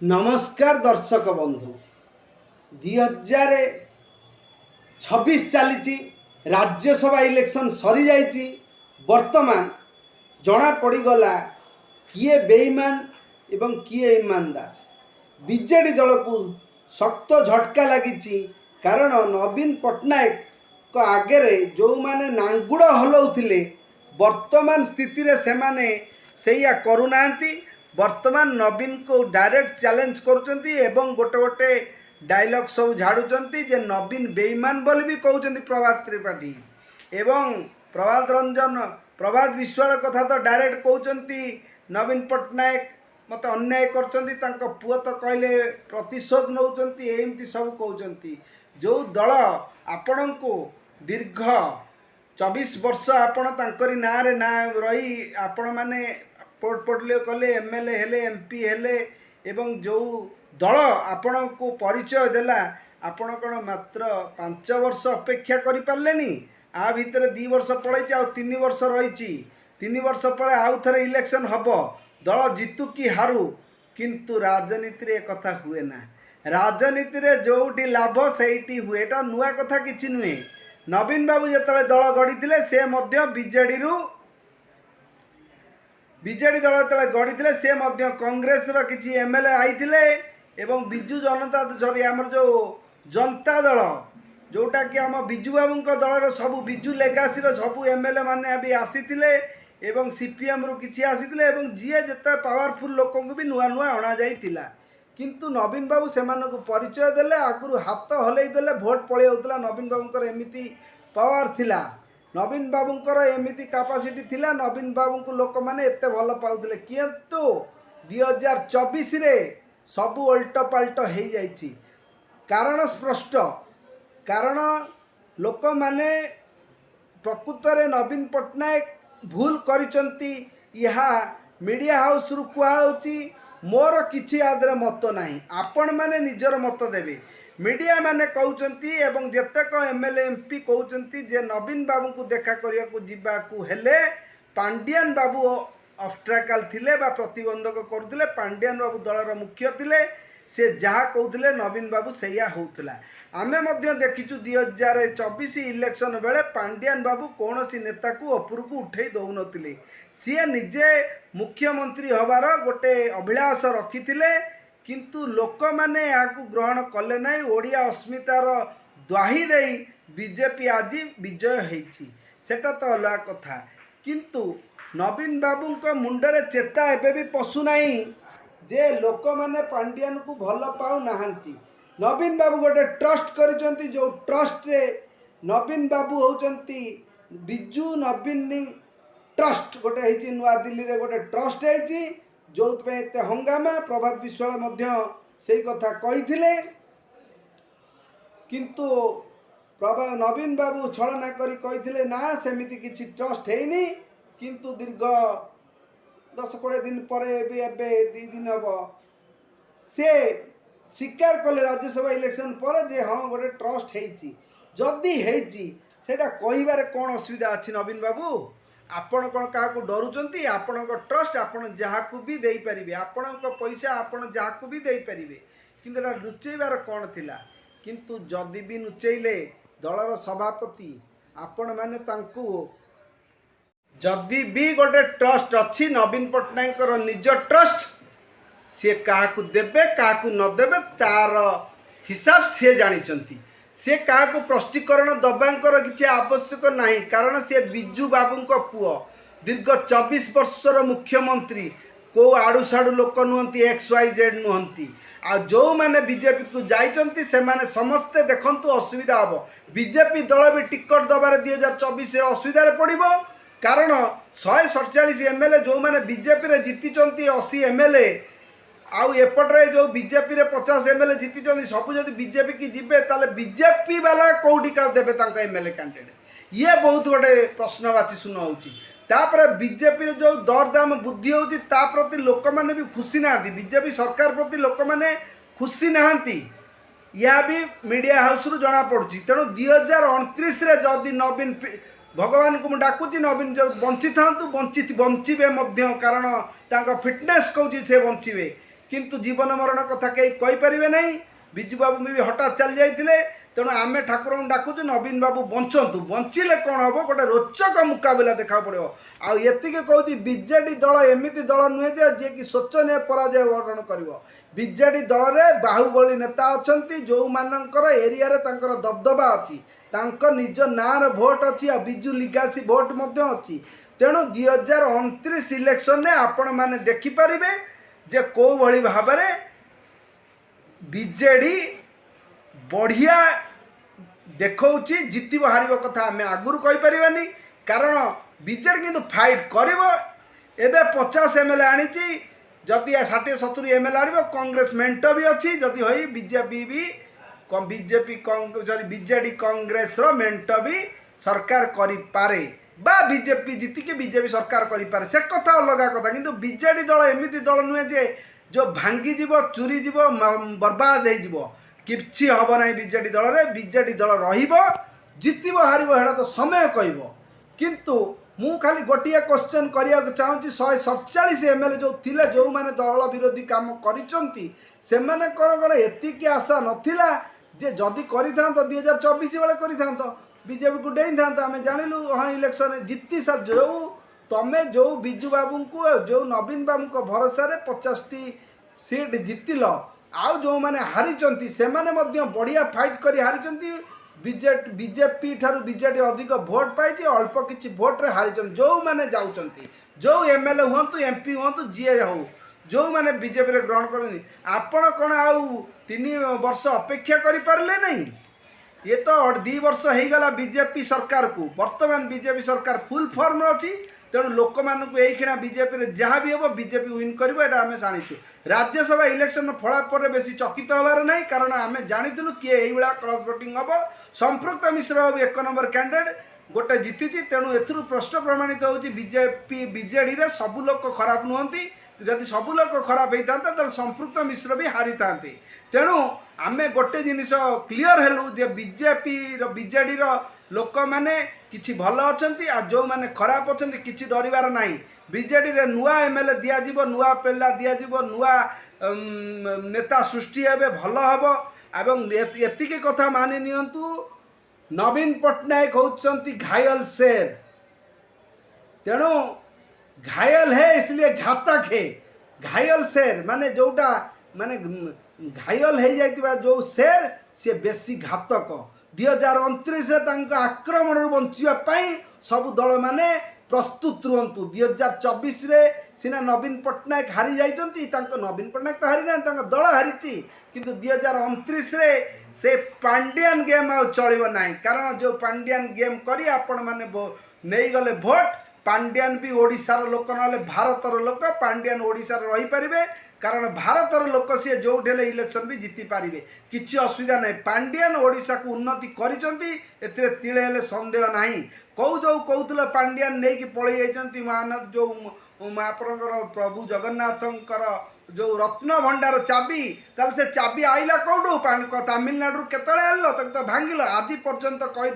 नमस्कार दर्शक बंधु 2026 चली राज्यसभा इलेक्शन सरी जाइए। वर्तमान जना पड़गला किए बेईमान एवं किए ईमानदार। बीजेडी दल को शक्त झटका लगी कारण नवीन पट्टनायक को आगे जो माने नांगुड़ हलाउथिले वर्तमान स्थिति रे से माने सेया करूनांती। वर्तमान नवीन को डायरेक्ट चैलेंज करुचंती एवं गोटे गोटे डायलॉग सब झाड़ुचंती जे नवीन बेईमान बोली भी कहउचंती प्रभात त्रिपाठी एवं प्रभात विश्वाल कथा तो डायरेक्ट कहउचंती नवीन पट्टनायक मत अन्याय करचंती तांको पुओ तो कहले प्रतिशोध नउचंती एमती सब कहउचंती। जो दल आपण को दीर्घ 24 वर्ष आपण तांकरी ना रे ना रही आपण माने पोर्टफोलियो कले एमएलए हेले एमपी हेले एवं जो दल आपण को परिचय देला आपण कौन मात्र 5 वर्ष अपेक्षा करि पारलेनी। आ भितर 2 वर्ष पड़े आ 3 वर्ष रही 3 वर्ष पर आउ थे इलेक्शन हब दल जितु कि हारू किंतु राजनीति रे कथा हुए ना। राजनीति रे जोटी लाभ सेठी हुए एटा नुआ कथा किछि नुहे। नवीन बाबू जतले दल गढ़ी से बीजेडी दल जो गढ़ी से कांग्रेस किसी एमएलए आईथिले एवं बिजु जनता सॉरी आमर जो जनता दल जोटा कि आम बिजु बाबू दलर सबू बिजु लेगासी सबू एमएलए माने भी आसीथिले एवं सीपीएम रु किछि आसीथिले एवं जीए जते पावरफुल लोक को भी नुआ नुआ अणा जाइतिला। किंतु नवीन बाबू से परिचय देले आगुरु हाथ हलई देले भोट पळि आउतला। नवीन बाबूंकर एमिति पावर थिला, नवीन बाबूंकर एमिति कैपेसिटी थिला। नवीन बाबू को लोक माने एते भल पाउतले किंतु 2024 रे सबु उल्ट पाल्ट हो जाइछि। कारण स्पष्ट कारण लोक माने प्रकृत रे नवीन पट्टनायक भूल करिसंती। यहा मीडिया हाउस रु कुआउची मोर किछि आदरे मत नाही, आपण माने निजर मत देबे। मीडिया माने कहउचंती एवं जेतेक एमएलए एमपी कहउचंती जे नवीन बाबू को देखा करिया को जिबा को हेले पांडियान बाबू ऑब्स्ट्रैकल थिले बा प्रतिबंधक करुथिले। पांडियान बाबू दलर मुख्य थिले, से जहा कहउथिले नवीन बाबू सैया होउथिला। आमे मध्य देखिचु 2024 इलेक्शन बेले पांडियान बाबू कौनसी नेता को ऊपर को उठे दौनथिले। सी निजे मुख्यमंत्री हबार गोटे अभिलाष रखिथिले किंतु लोक माने याकू ग्रहण कले नहीं। ओडिया अस्मितार द्वाही देई बीजेपी आज विजय होईछि सेटा तो अलग कथा। किंतु नवीन बाबू को मुंडरे चेता एबे भी पशु नहीं जे लोक माने पांडियान को भल पाउ नाहंती। नवीन बाबू गोटे ट्रस्ट करिसंती जो ट्रस्ट रे नवीन बाबू होचंती बिजू नवीन ट्रस्ट गोटे हेची नुआ दिल्ली रे गोटे ट्रस्ट हेची जो एते हंगामा। प्रभात विश्वाल मध्य सेई कथा कहिथिले किंतु नवीन बाबू छलना करी कहिथिले ना सेमिति किछि ट्रस्ट हेनी। किंतु दीर्घ 10-20 दिन पर भी एबे 2 दिन हम से स्वीकार कले राज्यसभा इलेक्शन पर जे हाँ गोटे ट्रस्ट हेची। जदि हेची सेटा कहिबारे कोन असुविधा अछि नवीन बाबू? आपण कौन क्या डरुचंती? आपण ट्रस्ट आपण जहाँ को भी दे पारिबे, आपण पैसा आपण जहाँ को भी दे पारिबे। किंतु लुचेबार कौन थिला? किंतु जदि भी लुचेइले दलर सभापति आपण माने तांकु जदि भी गोटे ट्रस्ट अच्छी नवीन पट्टनायक निज ट्रस्ट सी क्या देवे क्या न देवे तार हिसाब सी जानी। से क्या प्रष्टीकरण दबांकर किसी आवश्यक नहीं कारण सी बिजू बाबू पुओ दीर्घ 24 वर्षर मुख्यमंत्री को आड़ू साड़ू लोक नुहति XYZ नुहति। आ जो मैंने बीजेपी को जाइछंती से माने समस्ते देखंतु असुविधा हम। बीजेपी दल भी टिकट दबार 2024 असुविधा पड़ो कारण 147 एमएलए जो मैंने बीजेपी रे जीति 80 एमएलए आउ एपटे जो बीजेपी रे 50 एमएलए जीति सब जब बीजेपी की जीवे ताले बीजेपी वाला कौटी का देवे एमएलए कैंडिडेट ये बहुत गोटे प्रश्नवाची सुना होची। तापर बीजेपी रे जो दरदाम बुद्धि होची ता प्रति लोक माने भी खुशी नाहंती। बीजेपी सरकार प्रति लोक माने खुशी नाहंती या भी मीडिया हाउस रु जना पड़ुची। तेणु 2029 रे जदि नवीन भगवान को डाकुची नवीन जो बंची था बंचे कारण तांका फिटनेस कहूँ से बंचे किंतु जीवन मरण कथा कई कही पारे नहीं। बिजू बाबू भी हठात चली जाते तेणु आम ठाकुर डाकुचु नवीन बाबू बंचतु बंचिले कौन हम गोटे रोचक मुकाबला देखा पड़ो। आती कहूँ बीजेडी दल एमती दल नुहे जे कि शोचनीय पराजय वर्ण कर। बीजेडी दल में बाहुबली नेता अच्छा जो मानकर एरिया दबदबा अच्छी निज नार भोट अच्छी बिजू लिगासी भोट अच्छी। तेणु 2029 इलेक्शन में आपण मैंने देखिपारे जे कौ भली भाव बीजेडी बढ़िया देखौची जितब हार कथा आम आगुरी कहीपरानी कारण बीजेडी किंतु फाइट कर। एबे 50 एमएलए आनी जदि 60-70 एमएलए आण कांग्रेस मेंट भी अच्छी जदि हो बीजेपी भी बीजेडी कांग्रेस मेंट भी सरकार करें बा बीजेपी जीतिके बीजेपी सरकार करें से कथा अलग कथा। किंतु बीजेडी दल एमती दल नुहे जे जो भांगी चूरी जीव बर्बाद हो किछि हम ना। बीजेडी दल रे बीजेडी दल जितब हार तो समय कह। किंतु मु खाली गोटे क्वेश्चन करने चाहूँगी 147 एमएलए जो थिले जो माने दल विरोधी काम कर एतिकी आशा नथिला जे जदि करि 2024 बेले करि बीजेपी को डेई था आम जानलु हाँ इलेक्शन जीति सार जो तमें जो बिजू बाबू को जो नवीन बाबू को भरोसा 50टी सीट जीतिल आउ जो मैंने हारी से बढ़िया फाइट कर हारी बीजेपी ठारू बीजेडी अधिक भोट पाई अल्प किसी भोट रे हारी जो मैंने जाऊँच जो एमएलए हूँ एमपी हूँ जी हो जो मैंने बीजेपी रे ग्रहण कर आपण कौन आउ 3 वर्ष अपेक्षा करें नहीं। ये तो 2 वर्ष हो गला बीजेपी सरकार को वर्तमान बीजेपी सरकार फुल फॉर्म अच्छी। तेणु लोक मानू यही बीजेपी जहाँ भी हम बीजेपी विन कर आम जाचु। राज्यसभा इलेक्शन फलाफल बेसी चकित हबार नहीं कारण आम जानी किए यही क्रॉस वोटिंग हम। संपृक्त मिश्र बाबू 1 नंबर कैंडिडेट गोटे जीति। तेणु ए प्रश्न प्रमाणित होची बीजेपी बीजेडी रे सबु लोक खराब नुहंती जदि सबु लोक खराब होता तो संपृक्त मिश्र भी हारी था। तेणु आम गोटे जिनिस क्लीयर हेलु जे बीजेपी बीजेडी लोक मैंने किछि भल अच्छा जो मैंने खराब अच्छा किछि डरबार ना। बीजेडी रे नुआ एमएलए दिज्व नुआ पेला दिज्व नुआ नेता सृष्टि हे भल हम एवं एतिकी कथा मानि नियंतु नवीन पट्टनायक होउछंती घायल शेर। तेणु घायल है इसलिए घातक है। घायल शेर माने जोटा माने घायल हो जाइतिबा जो शेर से बेसी घातक। 2029 आक्रमण बचाई सबू दल माने प्रस्तुत रुहतु। 2024 सीना नवीन पट्टनायक हारी जाइछंती नवीन पट्टनायक तो हारी ना दल हारी किंतु 2029 से पांड्यान गेम आ चलिबो नाही कारण जो पांड्यान गेम करी आपण माने नहीं गले भोट पांड्यान भी ओडिशार लोक ना भारतर लोक पांड्यान ओडिशार रही पारिबे कारण भारतर लोक सी जो इलेक्शन भी जीति पारे किसी असुविधा नहीं। पांड्यान ओडिशा को उन्नति करिसेंती एतिरे तिले हेले संदेह नहीं। कौ जो कहूल पांड्यान नहीं कि पलि जाइछंती महानद जो महाप्रभुर प्रभु जगन्नाथंकर जो रत्न भंडार चाबी ताल से चाबी आइला कौटू तमिलनाडु केतले आल तो भांगिल आदि पर्यंत कही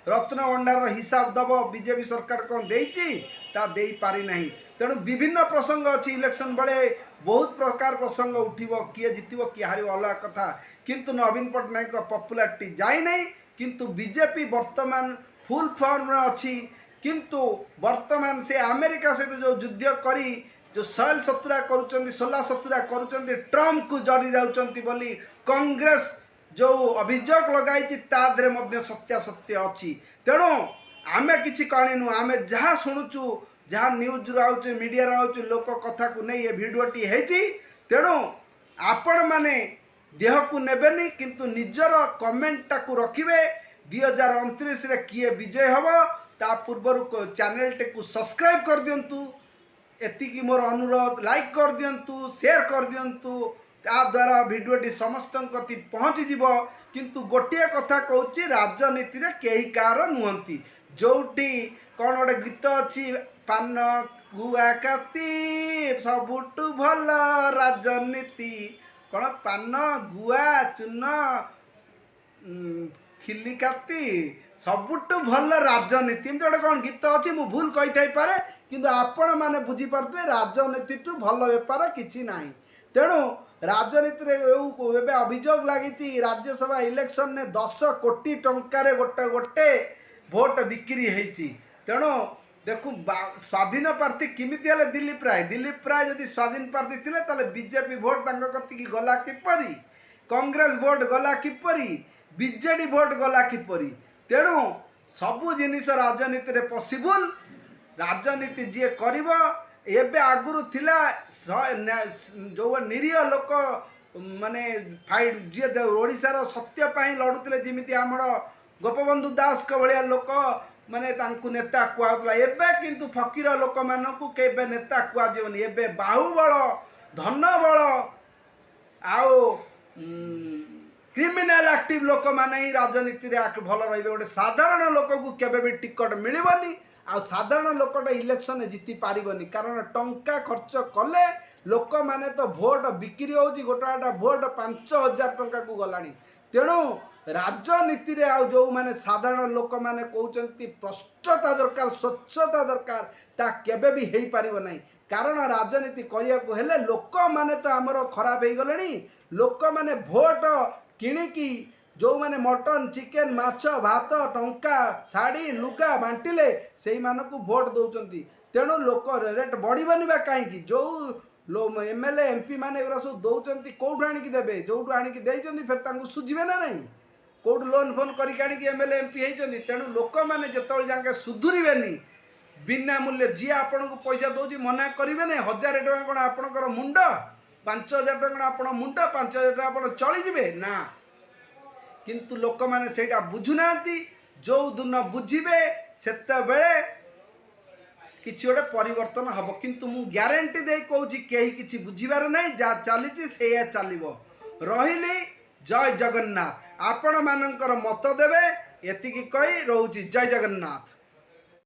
रत्न भंडार हिसाब दब बीजेपी सरकार कौन दे पारि नहीं। तेणु विभिन्न प्रसंग अच्छी इलेक्शन बेले बहुत प्रकार प्रसंग उठिब किए जितब किए हार अलग कथा किंतु नवीन पट्टनायक पपुलारिटी जाई नहीं। किंतु बीजेपी वर्तमान फुल फॉर्म अच्छी किंतु वर्तमान से अमेरिका सहित जो युद्ध करी जो 16 करुँच ट्रम्प को जड़ी जाऊँच बोली कांग्रेस जो अभियोग लगाई तादरे सत्यासत्य अच्छी। तेणु आम कि कहनी आम जहाँ शुणुचु जहाँ न्यूज आउे मीडिया आउे लोक कथा को नहीं ये भिडियोटी है। तेणु आपण माने देह को नेबेनी किंतु निजर कमेंटा को रखिए 2029 रे किए विजय हम ता पूर्वर चैनल टे को सब्सक्राइब कर दिंतु। एतिकी मोर अनुरोध लाइक कर दिंतु शेयर कर दिंतु ता द्वारा भिडियोटी समस्त पहुँची जीव। किंतु गोटे कथा कहूँ राजनीति रे कई कार नुहंती जोटी कौन गोटे गीत अच्छी पान गुआ काती सबुठु भल राजनीति कौन पान गुआ चून खिली काती सबुठु भल राजनीति एमती गोटे कौन गीत अच्छी मु भूल कही थाई पारे किंतु आपण माने बुझी पारथुए राजनीति ठू भल बेपार किछि नाही। तेणु राजनीति एवं अभियोग लगी राज्यसभा इलेक्शन ने 10 कोटी टंकार गोटे गोटे भोट बिक्री होती। तेणु देखु स्वाधीन प्रार्थी किमिति हेले दिलीप राय जदि स्वाधीन प्रार्थी थिले ताले बीजेपी भोट तांको कतिकी गला किपरि, कांग्रेस भोट गला किपरि, बीजेडी भोट गला किपरि। तेणु सबु जिनिस राजनीति रे पॉसिबल। राजनीति जी करिवो एबे आगुरु थिला जो निरीह लोक माने फाइट जी ओडिशार सत्य पाई लड़ुतिले जिमिति हमर गोपबंधु दास को भलिया लोक माने तांकु नेता कुआउतला। एबे किंतु फकीर लोक मानकु केबे नेता कुआ जीवनी। एबे बाहुबल धन बल आउ क्रिमिनाल एक्टिव लोक माने ही राजनीति रे भल रहिबे। गोटे साधारण लोक को केबे भी टिकट मिलबनी। आ साधारण लोकटा इलेक्शन जीति पारिबनी, कारण टंका खर्च कले लोक माने तो भोट बिक्री होची। गोटा भोट 5000 टंका को गलानी। तेणु राजनीति रे आ जो माने साधारण लोक माने कहउचंती प्रष्टता दरकार, स्वच्छता दरकार, ता केबे भी हेई पारिबो नाही। कारण राजनीति करिया को हेले लोक माने तो हमरो खराब हे गलेनी। लोक माने भोट किणिकी जो माने मटन चिकेन माछ भात टंका शाड़ी लुगा बांटिले से मानकु भोट दौचंती। तेणु लोक रेट बढ़िबनी बा काईकी। जो एमएलए एमपी माने एरा सब दौचंती कोठु आनिकी देबे, जोठु आनिकी देइचंती फेर तांकु सुझिबे ना नहीं। कोठु लोन फोन करिक आनिकी एमएलए एमपी हेइचंती। तेणु लोक माने जेतबेल जाके सुधुरिबेनी बिना मूल्य जी आपनको पैसा दौची मना करिबे नहीं। 1000 टका कोन आपनकर मुंड, 5000 टका आपण मुंड, 5000 टका आपण चली जिबे ना। किंतु लोक माने सेटा बुझुना। जो दिन बुझे सेते बेले किछि गोटे परिवर्तन हम। किंतु मु ग्यारंटी दे कहूँ कहीं किछि बुझिबार नहीं। जा चली से चलो रही। जय जगन्नाथ। आपण मानकर मत देवे एतिकी कही रोची। जय जगन्नाथ।